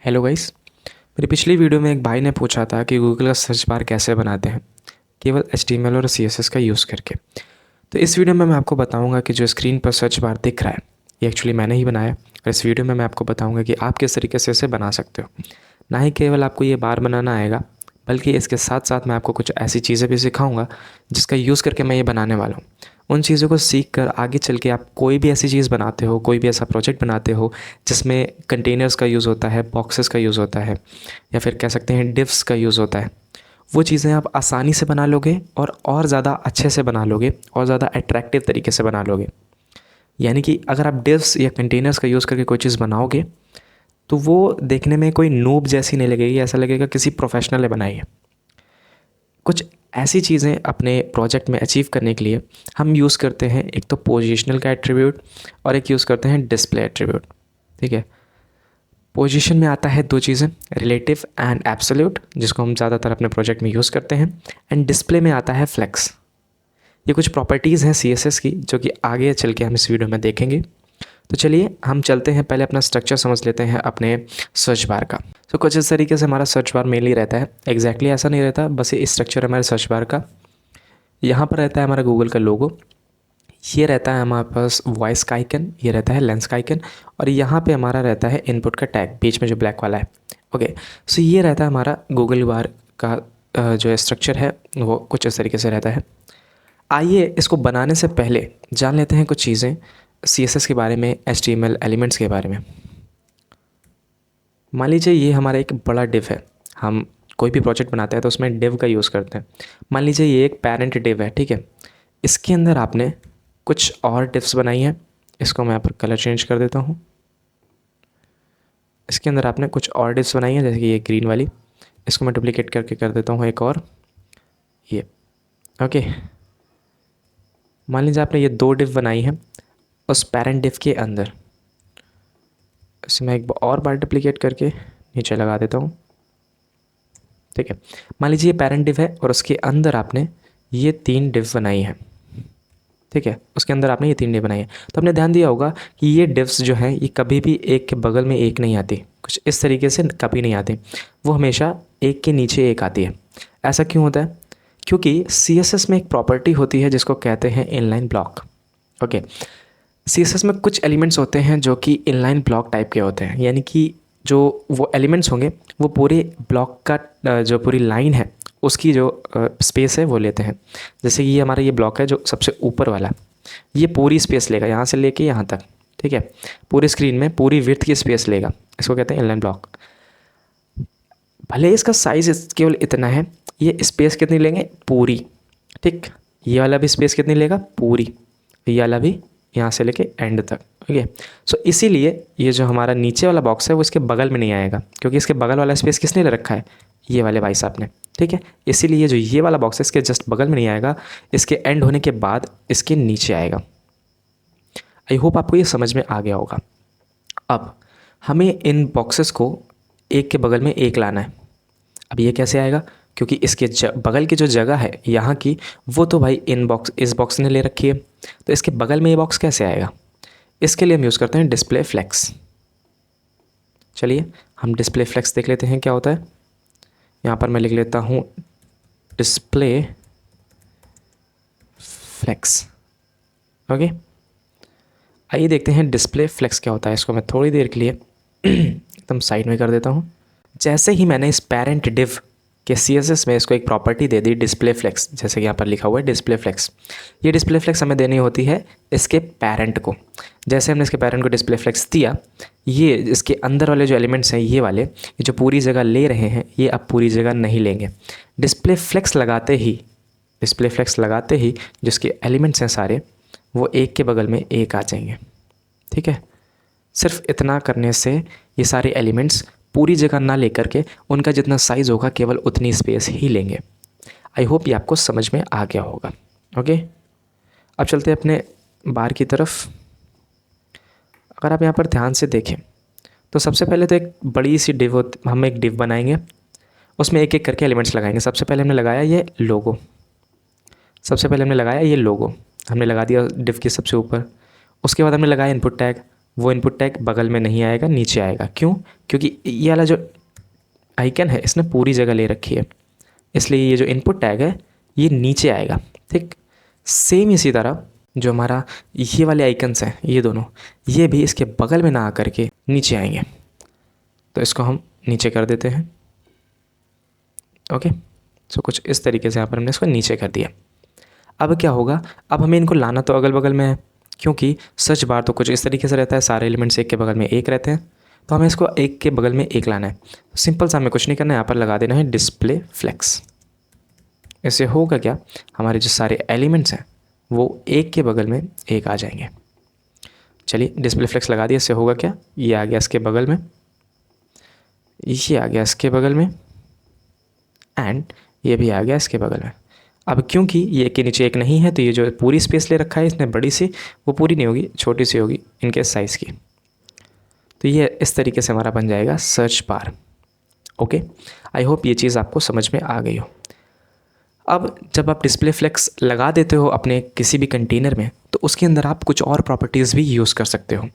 Hello guys. मेरी पिछली video में एक भाई ने पूछा था कि गूगल का सर्च बार कैसे बनाते हैं केवल HTML और CSS का यूज़ करके। तो इस वीडियो में मैं आपको बताऊंगा कि जो स्क्रीन पर सर्च बार दिख रहा है ये एक्चुअली मैंने ही बनाया और इस वीडियो में मैं आपको बताऊंगा कि आप किस तरीके से इसे बना सकते हो। ना ही केवल आपको ये बार बनाना आएगा बल्कि इसके साथ साथ मैं आपको कुछ ऐसी चीज़ें भी सिखाऊंगा जिसका यूज़ करके मैं ये बनाने वाला हूँ। उन चीज़ों को सीख कर आगे चल के आप कोई भी ऐसी चीज़ बनाते हो, कोई भी ऐसा प्रोजेक्ट बनाते हो जिसमें कंटेनर्स का यूज़ होता है, बॉक्सेस का यूज़ होता है या फिर कह सकते हैं डिव्स का यूज़ होता है, वो चीज़ें आप आसानी से बना लोगे और ज़्यादा अच्छे से बना लोगे और ज़्यादा अट्रैक्टिव तरीके से बना लोगे। यानी कि अगर आप डिव्स या कंटेनर्स का यूज़ करके कोई चीज़ बनाओगे तो वो देखने में कोई नूब जैसी नहीं लगेगी, ऐसा लगेगा किसी प्रोफेशनल ने बनाई है। कुछ ऐसी चीज़ें अपने प्रोजेक्ट में अचीव करने के लिए हम यूज़ करते हैं एक तो पोजीशनल का एट्रीब्यूट और एक यूज़ करते हैं डिस्प्ले एट्रीब्यूट। ठीक है, पोजीशन में आता है दो चीज़ें, रिलेटिव एंड एब्सोल्यूट, जिसको हम ज़्यादातर अपने प्रोजेक्ट में यूज़ करते हैं, एंड डिस्प्ले में आता है फ्लेक्स। ये कुछ प्रॉपर्टीज़ हैं CSS की जो कि आगे चल के हम इस वीडियो में देखेंगे। तो चलिए हम चलते हैं, पहले अपना स्ट्रक्चर समझ लेते हैं अपने सर्च बार का। तो कुछ इस तरीके से हमारा सर्च बार मेनली रहता है। एग्जैक्टली ऐसा नहीं रहता, बस ये स्ट्रक्चर हमारे सर्च बार का। यहाँ पर रहता है हमारा गूगल का लोगो, ये रहता है हमारे पास वॉइस का आइकन, ये रहता है लेंस का आइकन, और यहाँ पे हमारा रहता है इनपुट का टैग बीच में जो ब्लैक वाला है। ओके, सो ये रहता है हमारा गूगल बार का जो स्ट्रक्चर है वो कुछ इस तरीके से रहता है। आइए इसको बनाने से पहले जान लेते हैं कुछ चीज़ें CSS के बारे में, HTML एलिमेंट्स के बारे में। मान लीजिए ये हमारा एक बड़ा डिव है, हम कोई भी प्रोजेक्ट बनाते हैं तो उसमें डिव का यूज़ करते हैं। मान लीजिए ये एक पेरेंट डिव है, ठीक है। इसके अंदर आपने कुछ और डिव्स बनाई हैं, इसको मैं यहाँ पर कलर चेंज कर देता हूँ। इसके अंदर आपने कुछ और डिव्स बनाई हैं, जैसे कि ये ग्रीन वाली, इसको मैं डुप्लीकेट करके कर देता हूँ एक और ये। ओके, मान लीजिए आपने ये दो डिव बनाई हैं उस पेरेंट डिव के अंदर। इसे मैं एक और बार डुप्लीकेट करके नीचे लगा देता हूँ। ठीक है, मान लीजिए ये पेरेंट डिव है और उसके अंदर आपने ये तीन डिव बनाई हैं। ठीक है, उसके अंदर आपने ये तीन डिव बनाई है, तो आपने ध्यान दिया होगा कि ये डिव्स जो हैं ये कभी भी एक के बगल में एक नहीं आती, कुछ इस तरीके से कभी नहीं आती, वो हमेशा एक के नीचे एक आती है। ऐसा क्यों होता है? क्योंकि CSS में एक प्रॉपर्टी होती है जिसको कहते हैं इनलाइन ब्लॉक। ओके, CSS में कुछ एलिमेंट्स होते हैं जो कि इनलाइन ब्लॉक टाइप के होते हैं, यानी कि जो वो एलिमेंट्स होंगे वो पूरे ब्लॉक का जो पूरी लाइन है उसकी जो स्पेस है वो लेते हैं। जैसे ये हमारा ये ब्लॉक है जो सबसे ऊपर वाला, ये पूरी स्पेस लेगा यहाँ से लेके यहाँ तक। ठीक है, पूरी स्क्रीन में पूरी विड्थ की स्पेस लेगा, इसको कहते हैं इनलाइन ब्लॉक। भले इसका साइज केवल इतना है, ये स्पेस कितनी लेंगे? पूरी। ठीक, ये वाला भी स्पेस कितनी लेगा? पूरी। ये वाला भी यहाँ से लेके एंड तक। ओके, सो इसीलिए ये जो हमारा नीचे वाला बॉक्स है वो इसके बगल में नहीं आएगा, क्योंकि इसके बगल वाला स्पेस किसने ले रखा है? ये वाले भाई साहब ने। ठीक है, इसीलिए जो ये वाला बॉक्स है इसके जस्ट बगल में नहीं आएगा, इसके एंड होने के बाद इसके नीचे आएगा। आई होप आपको ये समझ में आ गया होगा। अब हमें इन बॉक्सेस को एक के बगल में एक लाना है। अब ये कैसे आएगा? क्योंकि इसके बगल की जो जगह है यहाँ की, वो तो भाई इस बॉक्स ने ले रखी है, तो इसके बगल में ये बॉक्स कैसे आएगा? इसके लिए हम यूज़ करते हैं डिस्प्ले फ्लेक्स। चलिए हम डिस्प्ले फ्लेक्स देख लेते हैं क्या होता है। यहाँ पर मैं लिख लेता हूँ डिस्प्ले फ्लेक्स। ओके, आइए देखते हैं डिस्प्ले फ्लेक्स क्या होता है। इसको मैं थोड़ी देर के लिए एकदम साइड में कर देता हूँ। जैसे ही मैंने इस पेरेंट डिव के CSS में इसको एक प्रॉपर्टी दे दी डिस्प्ले फ्लेक्स, जैसे कि यहाँ पर लिखा हुआ है डिस्प्ले फ्लेक्स, ये डिस्प्ले फ्लेक्स हमें देनी होती है इसके पेरेंट को। जैसे हमने इसके पेरेंट को डिस्प्ले फ्लेक्स दिया, ये इसके अंदर वाले जो एलिमेंट्स हैं ये वाले, ये जो पूरी जगह ले रहे हैं ये अब पूरी जगह नहीं लेंगे। डिस्प्ले फ्लेक्स लगाते ही जिसके एलिमेंट्स हैं सारे वो एक के बगल में एक आ जाएंगे। ठीक है, सिर्फ इतना करने से ये सारे एलिमेंट्स पूरी जगह ना लेकर के उनका जितना साइज़ होगा केवल उतनी स्पेस ही लेंगे। आई होप ये आपको समझ में आ गया होगा। ओके, अब चलते हैं अपने बार की तरफ। अगर आप यहाँ पर ध्यान से देखें तो सबसे पहले तो एक बड़ी सी हम एक डिव बनाएंगे, उसमें एक एक करके एलिमेंट्स लगाएंगे। सबसे पहले हमने लगाया ये लोगो, हमने लगा दिया डिव के सबसे ऊपर। उसके बाद हमने लगाया इनपुट टैग, वो इनपुट टैग बगल में नहीं आएगा, नीचे आएगा। क्यों? क्योंकि ये वाला जो आइकन है इसने पूरी जगह ले रखी है, इसलिए ये जो इनपुट टैग है ये नीचे आएगा। ठीक, सेम इसी तरह जो हमारा ये वाले आइकन्स हैं ये दोनों, ये भी इसके बगल में ना आकर के नीचे आएंगे। तो इसको हम नीचे कर देते हैं। ओके, सो कुछ इस तरीके से यहाँ पर हमने इसको नीचे कर दिया। अब क्या होगा, अब हमें इनको लाना तो अगल बगल में है, क्योंकि सर्च बार तो कुछ इस तरीके से रहता है, सारे एलिमेंट्स एक के बगल में एक रहते हैं, तो हमें इसको एक के बगल में एक लाना है। सिंपल सा, हमें कुछ नहीं करना है, यहाँ पर लगा देना है डिस्प्ले फ्लेक्स। इससे होगा क्या, हमारे जो सारे एलिमेंट्स हैं वो एक के बगल में एक आ जाएंगे। चलिए डिस्प्ले फ्लेक्स लगा दिया, इससे होगा क्या, ये आ गया इसके बगल में, ये आ गया इसके बगल में, एंड ये भी आ गया इसके बगल में। अब क्योंकि ये एक के नीचे एक नहीं है, तो ये जो पूरी स्पेस ले रखा है इसने बड़ी सी, वो पूरी नहीं होगी, छोटी सी होगी इनके साइज़ की। तो ये इस तरीके से हमारा बन जाएगा search bar. Okay, I hope ये चीज़ आपको समझ में आ गई हो। अब जब आप डिस्प्ले फ्लेक्स लगा देते हो अपने किसी भी कंटेनर में, तो उसके अंदर आप कुछ और प्रॉपर्टीज़ भी यूज़ कर सकते हो।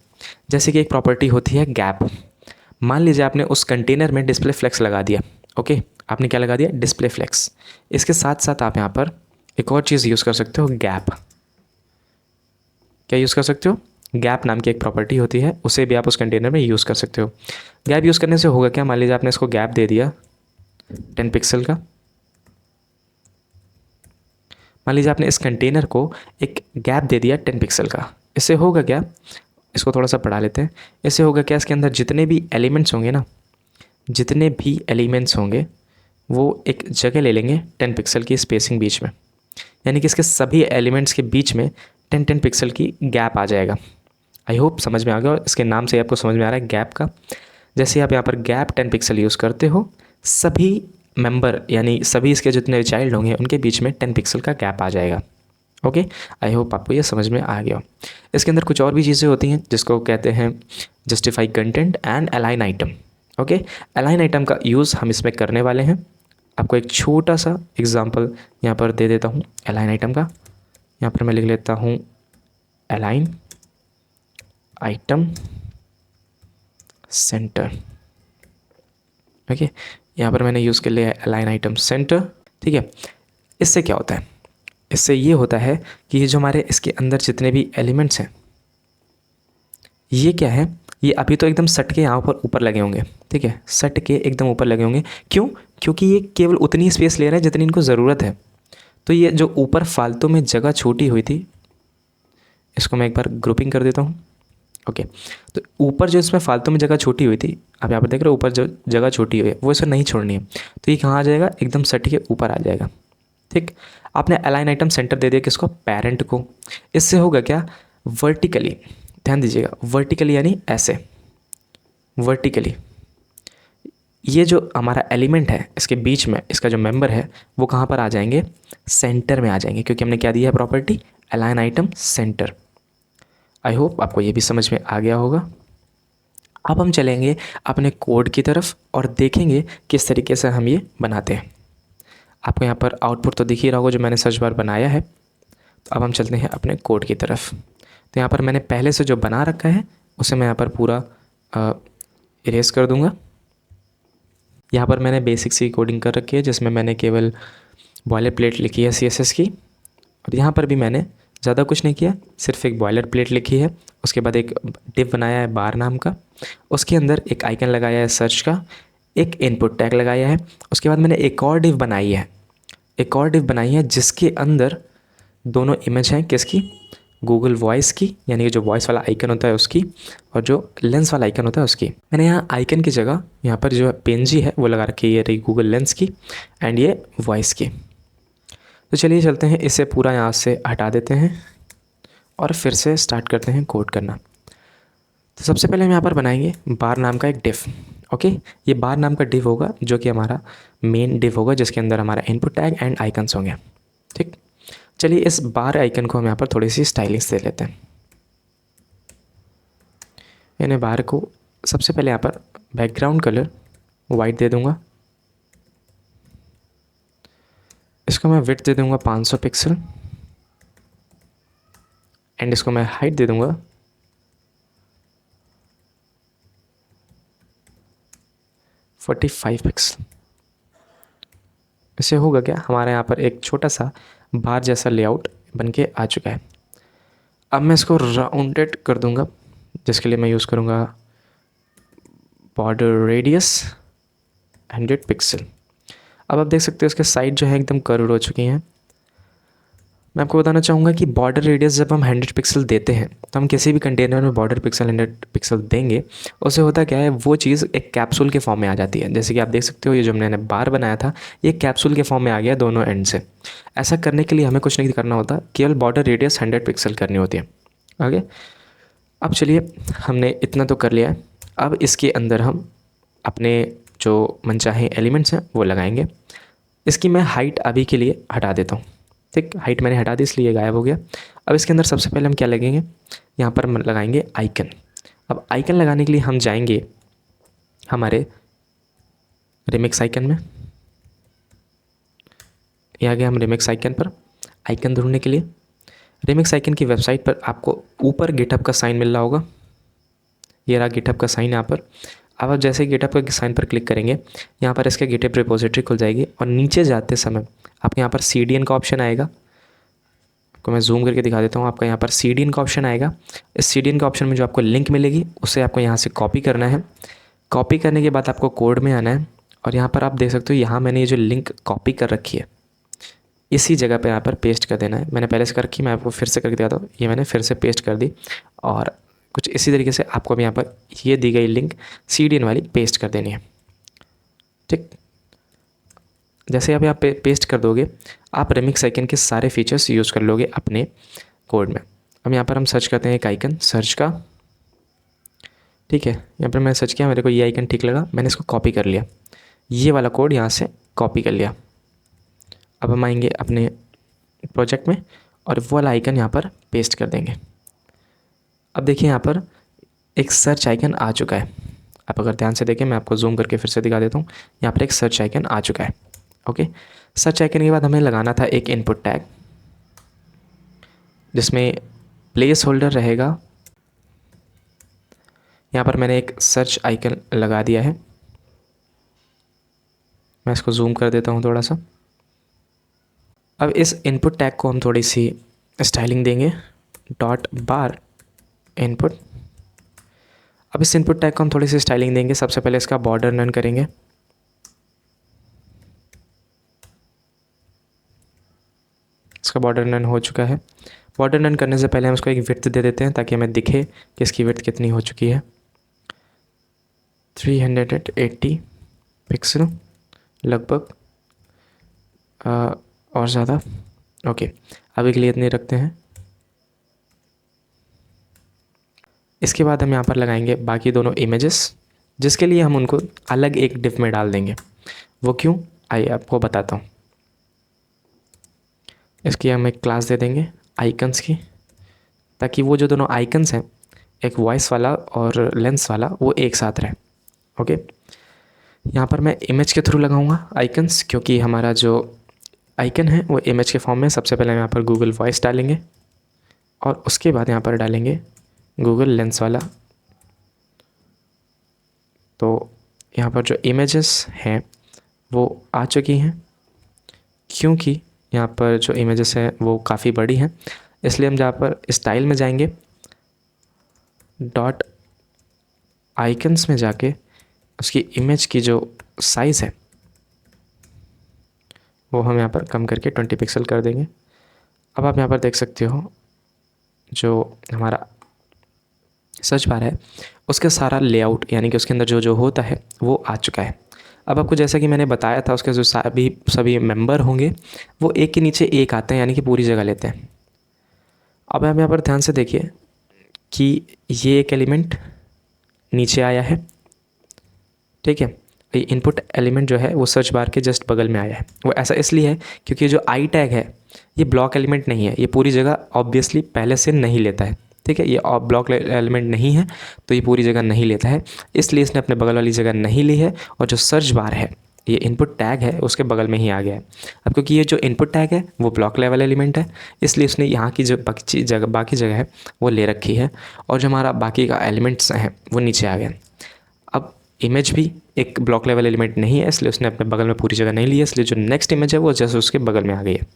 जैसे कि एक प्रॉपर्टी होती है गैप। मान लीजिए आपने उस कंटेनर में डिस्प्ले फ्लेक्स लगा दिया। ओके, आपने क्या लगा दिया, डिस्प्ले फ्लेक्स। इसके साथ साथ आप यहाँ पर एक और चीज़ यूज़ कर सकते हो, गैप। क्या यूज़ कर सकते हो, गैप नाम की एक प्रॉपर्टी होती है, उसे भी आप उस कंटेनर में यूज़ कर सकते हो। गैप यूज़ करने से होगा क्या, मान लीजिए आपने इसको गैप दे दिया 10 पिक्सल का। मान लीजिए आपने इस कंटेनर को एक गैप दे दिया 10 पिक्सल का। इससे होगा क्या, इसको थोड़ा सा पढ़ा लेते हैं। इससे होगा क्या, इसके अंदर जितने भी एलिमेंट्स होंगे ना, जितने भी एलिमेंट्स होंगे वो एक जगह ले लेंगे 10 पिक्सल की स्पेसिंग बीच में, यानी कि इसके सभी एलिमेंट्स के बीच में 10 पिक्सल की गैप आ जाएगा। आई होप समझ में आ गया, इसके नाम से आपको समझ में आ रहा है गैप का। जैसे आप यहाँ पर गैप 10 पिक्सल यूज़ करते हो, सभी मेंबर यानी सभी इसके जितने चाइल्ड होंगे उनके बीच में 10 पिक्सल का गैप आ जाएगा। ओके, आई होप आपको ये समझ में आ गया। इसके अंदर कुछ और भी चीज़ें होती हैं जिसको कहते हैं justify content and align item. Okay, align item का यूज़ हम इसमें करने वाले हैं। आपको एक छोटा सा एग्जांपल यहाँ पर दे देता हूँ अलाइन आइटम का। यहाँ पर मैं लिख लेता हूँ अलाइन आइटम सेंटर। ओके, यहाँ पर मैंने यूज़ कर लिया है अलाइन आइटम सेंटर। ठीक है, इससे क्या होता है, इससे ये होता है कि ये जो हमारे इसके अंदर जितने भी एलिमेंट्स हैं, ये क्या है, ये अभी तो एकदम सट के यहाँ पर ऊपर लगे होंगे। ठीक है, सट के एकदम ऊपर लगे होंगे। क्यों? क्योंकि ये केवल उतनी स्पेस ले रहे हैं जितनी इनको ज़रूरत है। तो ये जो ऊपर फालतू में जगह छोटी हुई थी, इसको मैं एक बार ग्रुपिंग कर देता हूँ। ओके, तो ऊपर जो इसमें फालतू में जगह छोटी हुई थी, आप यहाँ पर देख रहे हो ऊपर जो जगह छोटी हुई है वो इसे नहीं छोड़नी है, तो ये कहाँ आ जाएगा, एकदम सट के ऊपर आ जाएगा। ठीक, आपने अलाइन आइटम सेंटर दे दिया किसको, पेरेंट को। इससे होगा क्या, वर्टिकली, ध्यान दीजिएगा, वर्टिकली यानी ऐसे, वर्टिकली ये जो हमारा एलिमेंट है इसके बीच में, इसका जो मेंबर है वो कहाँ पर आ जाएंगे, सेंटर में आ जाएंगे, क्योंकि हमने क्या दिया है property, align item centre. I hope आपको ये भी समझ में आ गया होगा। अब हम चलेंगे अपने कोड की तरफ और देखेंगे किस तरीके से हम ये बनाते हैं। आपको यहाँ पर आउटपुट तो दिख ही रहा होगा जो मैंने सर्च बार बनाया है। तो अब हम चलते हैं अपने कोड की तरफ। तो यहाँ पर मैंने पहले से जो बना रखा है उसे मैं यहाँ पर पूरा इरेज कर दूँगा। यहाँ पर मैंने बेसिक सी कोडिंग कर रखी है जिसमें मैंने केवल बॉयलर प्लेट लिखी है CSS की, और यहाँ पर भी मैंने ज़्यादा कुछ नहीं किया, सिर्फ एक बॉयलर प्लेट लिखी है। उसके बाद एक डिव बनाया है बार नाम का, उसके अंदर एक आइकन लगाया है सर्च का, एक इनपुट टैग लगाया है। उसके बाद मैंने एक और डिव बनाई है, एक और डिव बनाई है जिसके अंदर दोनों इमेज हैं किसकी, गूगल वॉइस की, यानी कि जो वॉइस वाला आइकन होता है उसकी, और जो लेंस वाला आइकन होता है उसकी। मैंने यहाँ आइकन की जगह यहाँ पर जो पेनजी है वो लगा रखी है, ये रही गूगल लेंस की एंड ये वॉइस की। तो चलिए चलते हैं, इसे पूरा यहाँ से हटा देते हैं और फिर से स्टार्ट करते हैं कोड करना। तो सबसे पहले हम यहाँ पर बनाएंगे बार नाम का एक डिव। ओके, ये बार नाम का डिव होगा जो कि हमारा मेन डिव होगा, जिसके अंदर हमारा इनपुट टैग एंड आइकन्स होंगे। ठीक, चलिए इस बार आइकन को हम यहाँ पर थोड़ी सी स्टाइलिश दे लेते हैं। यानी बार को सबसे पहले यहाँ पर बैकग्राउंड कलर वाइट दे दूँगा, इसको मैं विड्थ दे दूँगा 500 पिक्सल एंड इसको मैं हाइट दे दूँगा 45 पिक्सल। इससे होगा क्या, हमारे यहाँ पर एक छोटा सा बार जैसा लेआउट बन के आ चुका है। अब मैं इसको राउंडेड कर दूंगा, जिसके लिए मैं यूज़ करूँगा बॉर्डर रेडियस 100 पिक्सल। अब आप देख सकते हो इसके साइड जो है एकदम कर्व हो चुकी हैं। मैं आपको बताना चाहूँगा कि बॉर्डर रेडियस जब हम 100 पिक्सल देते हैं तो हम किसी भी कंटेनर में बॉर्डर पिक्सल 100 पिक्सल देंगे, उससे होता क्या है, वो चीज़ एक कैप्सूल के फॉर्म में आ जाती है। जैसे कि आप देख सकते हो ये जो मैंने बार बनाया था ये कैप्सूल के फॉर्म में आ गया दोनों एंड से। ऐसा करने के लिए हमें कुछ नहीं करना होता, केवल बॉर्डर रेडियस 100 पिक्सल करनी होती है। आगे अब चलिए, हमने इतना तो कर लिया है। अब इसके अंदर हम अपने जो मनचाहे एलिमेंट्स हैं वो लगाएंगे। इसकी मैं हाइट अभी के लिए हटा देता हूँ। ठीक, हाइट मैंने हटा दी इसलिए गायब हो गया। अब इसके अंदर सबसे पहले हम क्या लगेंगे, यहाँ पर हम लगाएंगे आइकन। अब आइकन लगाने के लिए हम जाएंगे हमारे रिमिक्स आइकन में। यहाँ गए हम रिमिक्स आइकन पर। आइकन ढूंढने के लिए रिमिक्स आइकन की वेबसाइट पर आपको ऊपर गिटहब का साइन मिल रहा होगा। ये रहा गिटहब का साइन यहाँ पर। अब आप जैसे गिटहब के साइन पर क्लिक करेंगे, यहाँ पर इसके गिटहब रिपोजिटरी खुल जाएगी और नीचे जाते समय आपके यहाँ पर CDN का ऑप्शन आएगा। आपको मैं जूम करके दिखा देता हूँ। आपका यहाँ पर CDN का ऑप्शन आएगा। इस CDN का ऑप्शन में जो आपको लिंक मिलेगी उसे आपको यहाँ से कॉपी करना है। कॉपी करने के बाद आपको कोड में आना है और यहाँ पर आप देख सकते हो, यहाँ मैंने ये जो लिंक कॉपी कर रखी है इसी जगह पे यहाँ पर पेस्ट कर देना है। मैंने पहले से कर रखी, मैं आपको फिर से करके दिखाता हूँ। ये मैंने फिर से पेस्ट कर दी और कुछ इसी तरीके से आपको भी यहाँ पर ये दी गई लिंक CDN वाली पेस्ट कर देनी है। ठीक, जैसे आप यहाँ पे पेस्ट कर दोगे, आप रिमिक्स आइकन के सारे फीचर्स यूज़ कर लोगे अपने कोड में। अब यहाँ पर हम सर्च करते हैं एक आइकन सर्च का। ठीक है, यहाँ पर मैंने सर्च किया, मेरे को ये आइकन ठीक लगा, मैंने इसको कॉपी कर लिया। ये वाला कोड यहाँ से कॉपी कर लिया। अब हम आएंगे अपने प्रोजेक्ट में और वो वाला आइकन यहाँ पर पेस्ट कर देंगे। अब देखिए यहाँ पर एक सर्च आइकन आ चुका है। आप अगर ध्यान से देखें, मैं आपको जूम करके फिर से दिखा देता हूँ। यहाँ पर एक सर्च आइकन आ चुका है। ओके, सर्च आइकन के बाद हमें लगाना था एक इनपुट टैग, जिसमें प्लेस होल्डर रहेगा। यहाँ पर मैंने एक सर्च आइकन लगा दिया है। मैं इसको जूम कर देता हूँ थोड़ा सा। अब इस इनपुट टैग को हम थोड़ी सी स्टाइलिंग देंगे, डॉट बार इनपुट। अब इस इनपुट टैग को हम थोड़ी सी स्टाइलिंग देंगे। सबसे पहले इसका बॉर्डर नन करेंगे। इसका बॉर्डर नन हो चुका है। बॉर्डर नन करने से पहले हम इसको एक विड्थ दे देते हैं ताकि हमें दिखे कि इसकी विड्थ कितनी हो चुकी है। 380 पिक्सल लगभग, और ज़्यादा। ओके, अभी के लिए इतने रखते हैं। इसके बाद हम यहाँ पर लगाएंगे बाकी दोनों इमेजेस, जिसके लिए हम उनको अलग एक डिव में डाल देंगे। वो क्यों, आइए आपको बताता हूँ। इसकी हम एक क्लास दे देंगे आइकन्स की, ताकि वो जो दोनों आइकन्स हैं, एक वॉइस वाला और लेंस वाला, वो एक साथ रहे। ओके, यहाँ पर मैं इमेज के थ्रू लगाऊंगा आइकन्स, क्योंकि हमारा जो आइकन है वो इमेज के फॉर्म में। सबसे पहले हम यहाँ पर गूगल वॉइस डालेंगे और उसके बाद यहाँ पर डालेंगे गूगल लेंस वाला। तो यहाँ पर जो इमेजेस हैं वो आ चुकी हैं, क्योंकि यहाँ पर जो इमेजेस हैं वो काफ़ी बड़ी हैं, इसलिए हम जहाँ पर स्टाइल में जाएंगे, डॉट आइकन्स में जाके उसकी इमेज की जो साइज़ है वो हम यहाँ पर कम करके 20 पिक्सल कर देंगे। अब आप यहाँ पर देख सकते हो जो हमारा सर्च बार है उसका सारा लेआउट, यानी कि उसके अंदर जो जो होता है वो आ चुका है। अब आपको जैसा कि मैंने बताया था, उसके जो सभी मेंबर होंगे वो एक के नीचे एक आते हैं, यानी कि पूरी जगह लेते हैं। अब आप यहाँ पर ध्यान से देखिए कि ये एक एलिमेंट नीचे आया है। ठीक है, ये इनपुट एलिमेंट जो है वो सर्च बार के जस्ट बगल में आया है। वो ऐसा इसलिए है क्योंकि जो आई टैग है ये ब्लॉक एलिमेंट नहीं है, ये पूरी जगह ऑब्वियसली पहले से नहीं लेता है। ठीक है, ये ब्लॉक एलिमेंट नहीं है तो ये पूरी जगह नहीं लेता है, इसलिए इसने अपने बगल वाली जगह नहीं ली है। और जो सर्च बार है, ये इनपुट टैग है, उसके बगल में ही आ गया है। अब क्योंकि ये जो इनपुट टैग है वो ब्लॉक लेवल एलिमेंट है, इसलिए उसने यहाँ की जो बाकी जगह है वो ले रखी है, और जो हमारा बाकी का एलिमेंट्स हैं वो नीचे आ गए। अब इमेज भी एक ब्लॉक लेवल एलिमेंट नहीं है, इसलिए उसने अपने बगल में पूरी जगह नहीं ली है, इसलिए जो नेक्स्ट इमेज है वो जस्ट उसके बगल में आ गई है।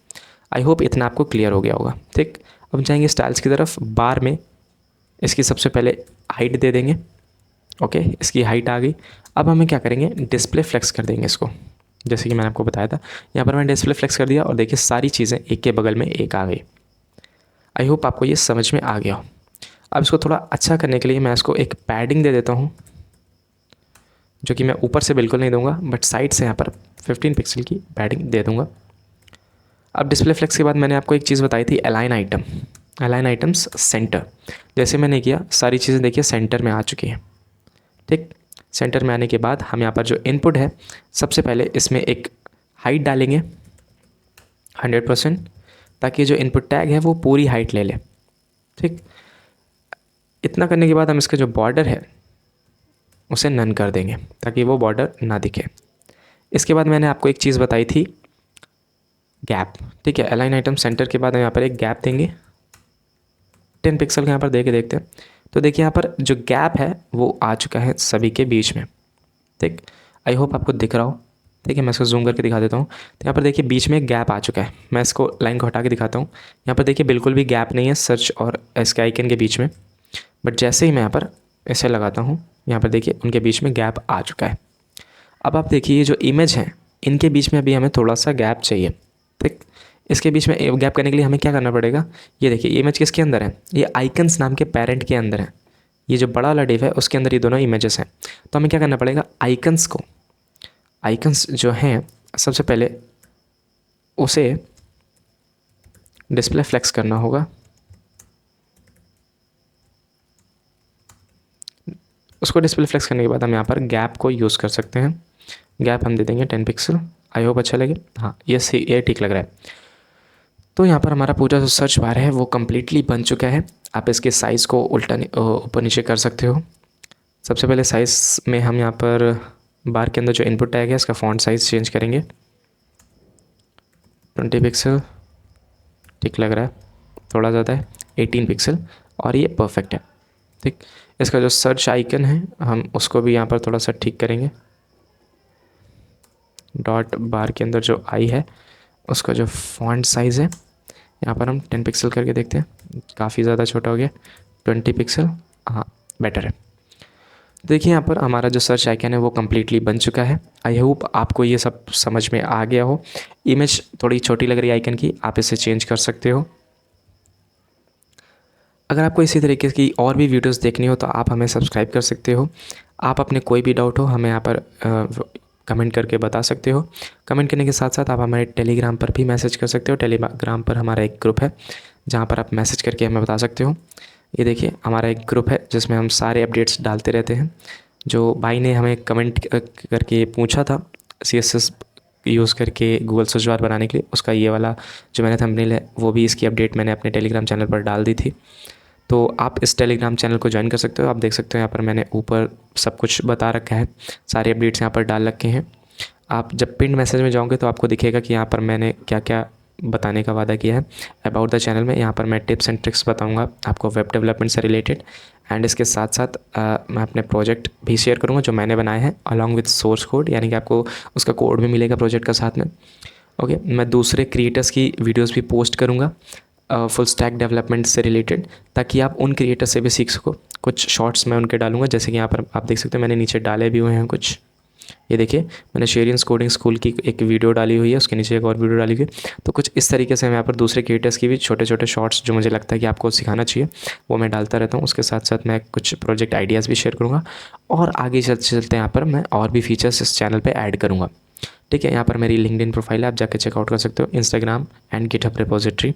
आई होप इतना आपको क्लियर हो गया होगा। ठीक, अब जाएंगे स्टाइल्स की तरफ। बार में इसकी सबसे पहले हाइट दे देंगे। ओके, इसकी हाइट आ गई। अब हमें क्या करेंगे, डिस्प्ले फ्लेक्स कर देंगे इसको, जैसे कि मैंने आपको बताया था। यहाँ पर मैंने डिस्प्ले फ्लेक्स कर दिया और देखिए सारी चीज़ें एक के बगल में एक आ गई। आई होप आपको ये समझ में आ गया हो। अब इसको थोड़ा अच्छा करने के लिए मैं इसको एक पैडिंग दे देता हूँ, जो कि मैं ऊपर से बिल्कुल नहीं दूंगा, बट साइड से यहाँ पर 15 पिक्सल की पैडिंग दे दूंगा। अब डिस्प्ले फ्लेक्स के बाद मैंने आपको एक चीज़ बताई थी, align item, align items centre. जैसे मैंने किया सारी चीज़ें देखिए सेंटर में आ चुकी हैं। ठीक, सेंटर में आने के बाद हम यहाँ पर जो इनपुट है, सबसे पहले इसमें एक हाइट डालेंगे 100%, ताकि जो इनपुट टैग है वो पूरी हाइट ले ले। ठीक, इतना करने के बाद हम इसका जो बॉर्डर है उसे नन कर देंगे, ताकि वो बॉर्डर ना दिखे। इसके बाद मैंने आपको एक चीज़ बताई थी, गैप। ठीक है, अलाइन आइटम सेंटर के बाद हम यहाँ पर एक गैप देंगे 10 पिक्सल का। यहाँ पर दे के देखते हैं, तो देखिए यहाँ पर जो गैप है वो आ चुका है सभी के बीच में। ठीक, आई होप आपको दिख रहा हो। ठीक है, मैं इसको जूम करके दिखा देता हूँ। तो यहाँ पर देखिए बीच में एक गैप आ चुका है। मैं इसको लाइन को हटा के दिखाता हूँ। यहाँ पर देखिए बिल्कुल भी गैप नहीं है सर्च और इसके आइकन के बीच में, बट जैसे ही मैं यहाँ पर ऐसे लगाता हूँ, यहाँ पर देखिए उनके बीच में गैप आ चुका है। अब आप देखिए ये जो इमेज है इनके बीच में अभी हमें थोड़ा सा गैप चाहिए। ठीक, इसके बीच में गैप करने के लिए हमें क्या करना पड़ेगा, ये देखिए ये इमेज किसके अंदर है, ये आइकन्स नाम के पेरेंट के अंदर है। ये जो बड़ा वाला डिव है उसके अंदर ये दोनों इमेजेस हैं। तो हमें क्या करना पड़ेगा, आइकन्स को, आइकन्स जो हैं सबसे पहले उसे डिस्प्ले फ्लेक्स करना होगा। उसको डिस्प्ले फ्लेक्स करने के बाद हम यहाँ पर गैप को यूज़ कर सकते हैं। गैप हम दे देंगे 10 पिक्सल। आई होप अच्छा लगे। हाँ, ये ठीक लग रहा है। तो यहाँ पर हमारा पूरा जो सर्च बार है वो कम्प्लीटली बन चुका है। आप इसके साइज़ को उल्टा ऊपर नीचे कर सकते हो। सबसे पहले साइज़ में हम यहाँ पर बार के अंदर जो इनपुट टैग है इसका फॉन्ट साइज़ चेंज करेंगे 20 पिक्सल। ठीक लग रहा है, थोड़ा ज़्यादा है 18 पिक्सल, और ये परफेक्ट है। ठीक, इसका जो सर्च आइकन है हम उसको भी यहाँ पर थोड़ा सा ठीक करेंगे। डॉट बार के अंदर जो आई है उसका जो फॉन्ट साइज़ है यहाँ पर हम 10 पिक्सल करके देखते हैं। काफ़ी ज़्यादा छोटा हो गया, 20 पिक्सल। हाँ, बेटर है। देखिए यहाँ पर हमारा जो सर्च आइकन है वो कम्प्लीटली बन चुका है। आई होप आपको ये सब समझ में आ गया हो। इमेज थोड़ी छोटी लग रही है आइकन की, आप इसे चेंज कर सकते हो। अगर आपको इसी तरीके की और भी वीडियोस देखनी हो तो आप हमें सब्सक्राइब कर सकते हो। आप अपने कोई भी डाउट हो हमें यहाँ पर कमेंट करके बता सकते हो। कमेंट करने के साथ साथ आप हमारे टेलीग्राम पर भी मैसेज कर सकते हो। टेलीग्राम पर हमारा एक ग्रुप है जहाँ पर आप मैसेज करके हमें बता सकते हो। ये देखिए हमारा एक ग्रुप है जिसमें हम सारे अपडेट्स डालते रहते हैं। जो भाई ने हमें कमेंट करके पूछा था CSS यूज़ करके गूगल सर्च बार बनाने के लिए, उसका ये वाला जो मैंने थंबनेल है वो भी इसकी अपडेट मैंने अपने टेलीग्राम चैनल पर डाल दी थी। तो आप इस टेलीग्राम चैनल को ज्वाइन कर सकते हो। आप देख सकते हो यहाँ पर मैंने ऊपर सब कुछ बता रखा है, सारे अपडेट्स यहाँ पर डाल रखे हैं। आप जब पिन मैसेज में जाओगे तो आपको दिखेगा कि यहाँ पर मैंने क्या क्या बताने का वादा किया है अबाउट द चैनल में। यहाँ पर मैं टिप्स एंड ट्रिक्स बताऊँगा आपको वेब डेवलपमेंट से रिलेटेड, एंड इसके साथ साथ मैं अपने प्रोजेक्ट भी शेयर करूँगा जो मैंने बनाए हैं अलॉन्ग विद सोर्स कोड, यानी कि आपको उसका कोड भी मिलेगा प्रोजेक्ट का साथ में। ओके, मैं दूसरे क्रिएटर्स की वीडियोज़ भी पोस्ट करूँगा फुल स्टैक डेवलपमेंट से रिलेटेड, ताकि आप उन क्रिएटर से भी सीख सको। कुछ शॉर्ट्स मैं उनके डालूंगा, जैसे कि यहाँ पर आप देख सकते हो मैंने नीचे डाले भी हुए हैं कुछ। ये देखिए मैंने शेरियंस कोडिंग स्कूल की एक वीडियो डाली हुई है, उसके नीचे एक और वीडियो डाली हुई है। तो कुछ इस तरीके से मैं यहाँ पर दूसरे क्रिएटर्स की भी छोटे छोटे शॉर्ट्स जो मुझे लगता है कि आपको सिखाना चाहिए वो मैं डालता रहता हूँ। उसके साथ साथ मैं कुछ प्रोजेक्ट आइडियाज़ भी शेयर करूँगा, और आगे चलते चलते यहाँ पर मैं और भी फीचर्स इस चैनल पर ऐड करूँगा। ठीक है, यहाँ पर मेरी लिंक्डइन प्रोफाइल है, आप जाकर चेकआउट कर सकते हो। इंस्टाग्राम एंड गिटहब रिपोजिटरी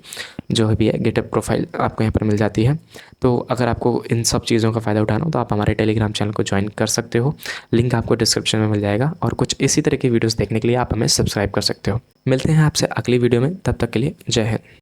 जो भी है, गिटहब प्रोफाइल आपको यहाँ पर मिल जाती है। तो अगर आपको इन सब चीज़ों का फ़ायदा उठाना हो तो आप हमारे टेलीग्राम चैनल को ज्वाइन कर सकते हो। लिंक आपको डिस्क्रिप्शन में मिल जाएगा, और कुछ इसी तरह की वीडियोज़ देखने के लिए आप हमें सब्सक्राइब कर सकते हो। मिलते हैं आपसे अगली वीडियो में, तब तक के लिए जय हिंद।